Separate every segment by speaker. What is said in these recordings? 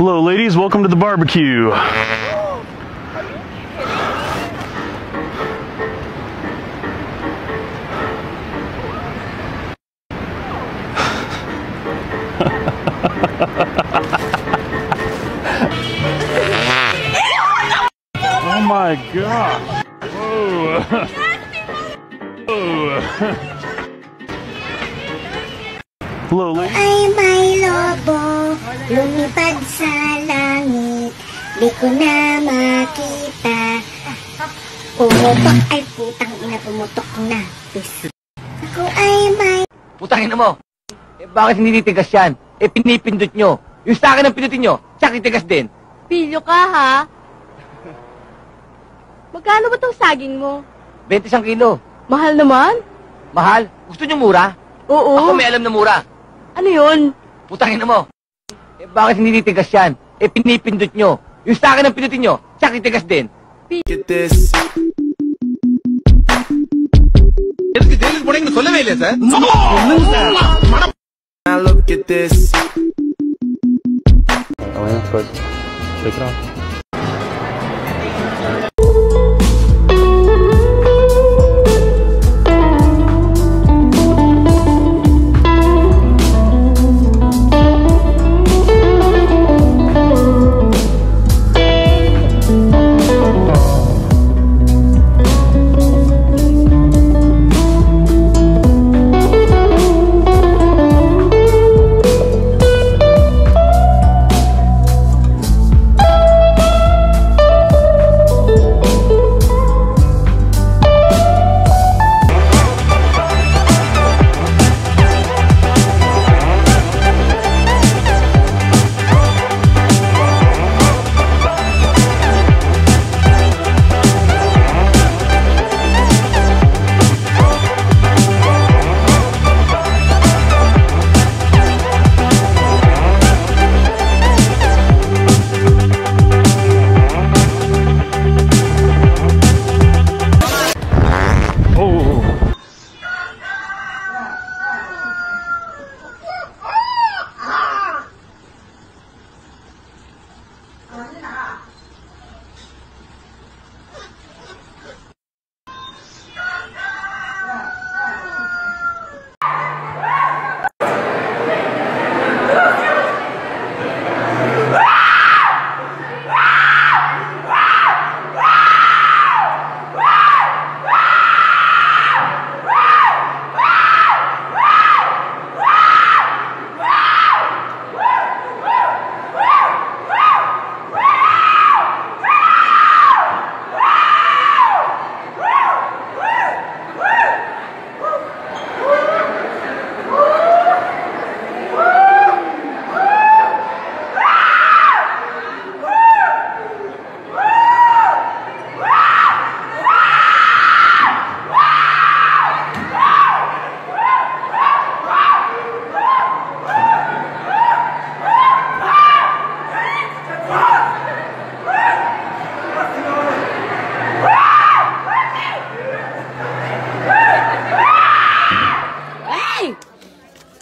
Speaker 1: Hello ladies, welcome to the barbecue. Oh my gosh. Whoa. Whoa. Hello ladies.
Speaker 2: Ay may lobo, lumipad sa langit, di ko na makita. Pumutok, ay putang ina, pumutok na. Ako ay may...
Speaker 3: Putang ina mo! Eh bakit hindi titigas yan? Eh pinipindot nyo. Yung sa akin ang pindutin nyo, siya titigas din.
Speaker 4: Pilyo ka, ha? Magkano ba tong saging mo?
Speaker 3: 21 kilo.
Speaker 4: Mahal naman?
Speaker 3: Mahal? Gusto nyo mura?
Speaker 4: Oo.
Speaker 3: Ako may alam na mura.
Speaker 4: Ano yun?
Speaker 3: Putang ina mo! Eh bakit hindi titigas yan? Eh pinipindot nyo. Yung sa akin ang pindutin nyo, siya titigas din.
Speaker 5: Get this. Now look at this.
Speaker 1: Oh yeah, but take it off.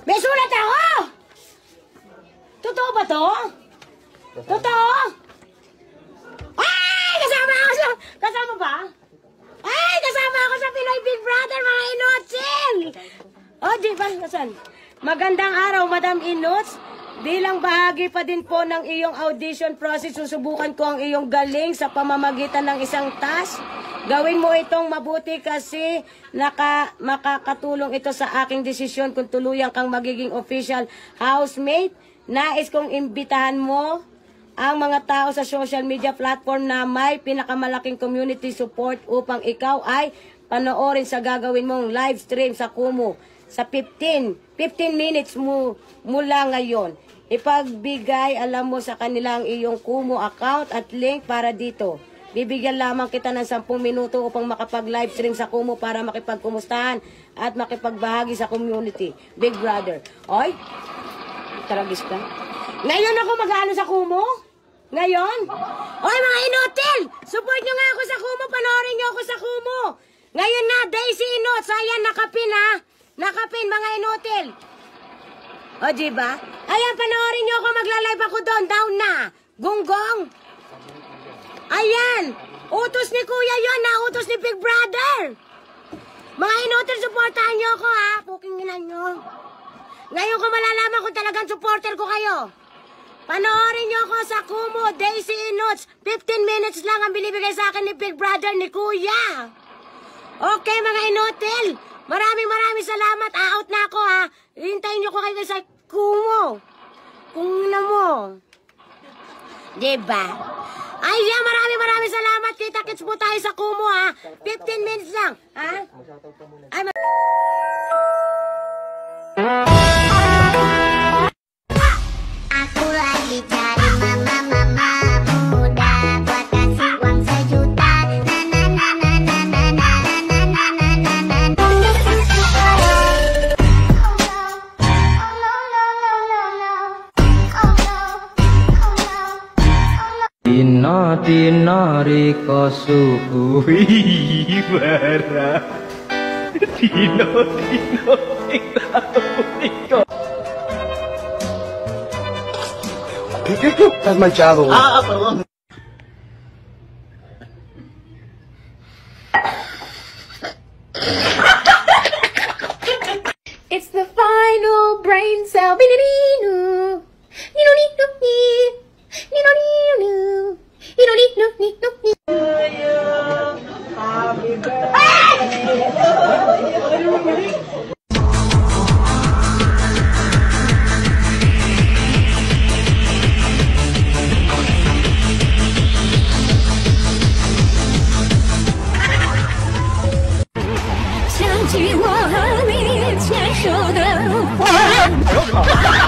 Speaker 2: May sulat ako! Totoo ba to? Totoo? Ay! Kasama ba? Ay! Kasama ako sa Pinoy Big Brother, mga Inotsil! O, di ba? Kasan? Magandang araw, Madam Inots. Bilang bahagi pa din po ng iyong audition process, susubukan ko ang iyong galing sa pamamagitan ng isang task. Gawin mo itong mabuti kasi makakatulong ito sa aking desisyon kung tuluyan kang magiging official housemate. Nais kong imbitahan mo ang mga tao sa social media platform na may pinakamalaking community support upang ikaw ay panoorin sa gagawin mong live stream sa Kumu sa 15 minutes mula ngayon. Ipagbigay alam mo sa kanilang iyong Kumu account at link para dito. Bibigyan lamang kita ng 10 minuto upang makapag-live stream sa Kumu para makipagkumustahan at makipagbahagi sa community. Big Brother. Oy, taragis ka. Ngayon ako mag-ano sa Kumu? Ngayon? Oy, mga Inotil! Support nyo nga ako sa Kumu. Panoorin nyo ako sa Kumu. Ngayon na, Daisy Inots. Ayan, nakapin ha. Nakapin, mga Inotil. O, diba? Ayan, panoorin niyo ako, magla-live ako doon, down na. Gunggong. Ayan, utos ni Kuya yon na utos ni Big Brother. Mga inotel, supportahan niyo ako ha, puking ina niyo. Ngayon ko malalaman kung talagang supporter ko kayo. Panoorin niyo ako sa Kumu, Daisy Inots. 15 minutes lang ang binibigay sa akin ni Big Brother ni Kuya. Okay, mga inotel. Maraming salamat. Out na ako, ha. Hintayin niyo ko kayo sa Kumu. Kung na mo. Diba? Ay, yeah, maraming salamat. Kita-kits po tayo sa Kumu, ha. 15 minutes lang, ha? Ay,
Speaker 6: Aku lagi cari mama muda buat kasih uang sejuta. Na na na na na na na na na na na
Speaker 7: Dina dina riko subuhi bara. Dina dina riko.
Speaker 3: Estás manchado.
Speaker 7: Perdón.
Speaker 4: It's the final brain cell. Nino, nino, nino, nino, nino, nino, nino, nino.想起我和你牵手的画面。